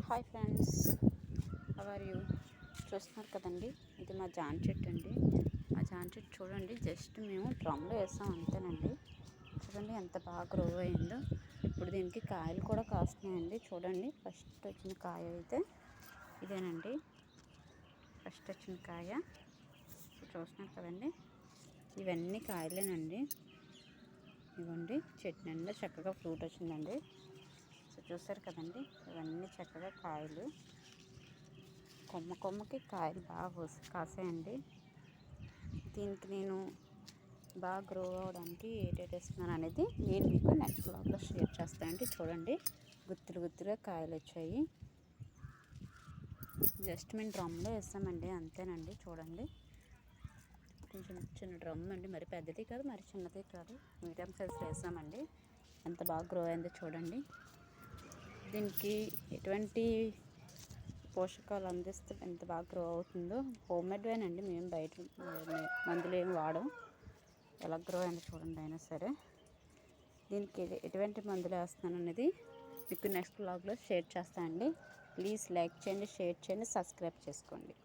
Hi friends, how are you? చూస్తున్నారు కదండి, ఇది మా జామ చెట్టు అండి. మా జామ చెట్టు చూడండి, జస్ట్ మేము డ్రమ్లో వేసాం అంతేనండి. చూడండి ఎంత బాగా గ్రో అయిందో. ఇప్పుడు దీనికి కాయలు కూడా కాస్తున్నాయండి. చూడండి, ఫస్ట్ వచ్చిన కాయ అయితే ఇదేనండి. ఫస్ట్ వచ్చిన కాయ చూస్తున్నారు కదండి, ఇవన్నీ కాయలేనండి. ఇవ్వండి, చెట్టు నిండా చక్కగా ఫ్రూట్ వచ్చిందండి. చూసారు కదండి, ఇవన్నీ చక్కగా కాయలు, కొమ్మకి కాయలు బాగా కాసాయండి. దీనికి నేను బాగా గ్రో అవ్వడానికి ఏటేటి ఇస్తున్నాను అనేది నేను మీకు నెక్స్ట్ వ్లాగ్లో షేర్ చేస్తానండి. చూడండి, గుత్తులుగా కాయలు వచ్చాయి. జస్ట్ మేము డ్రమ్లో వేస్తామండి అంతేనండి. చూడండి, కొంచెం చిన్న డ్రమ్ అండి, మరి పెద్దది కాదు మరి చిన్నది కాదు, మీడియం సైజులో వేసామండి. ఎంత బాగా గ్రో అయిందో చూడండి. దీనికి ఎటువంటి పోషకాలు అందిస్తే ఎంత బాగా గ్రో అవుతుందో. హోమ్మేడ్వేనండి, మేము బయట మందులు ఏమి వాడం. ఎలా గ్రో అయిందో చూడండి. అయినా సరే దీనికి ఎటువంటి మందులు వేస్తున్నాను అనేది మీకు నెక్స్ట్ వ్లాగ్లో షేర్ చేస్తానండి. ప్లీజ్ లైక్ చేయండి, షేర్ చేయండి, సబ్స్క్రైబ్ చేసుకోండి.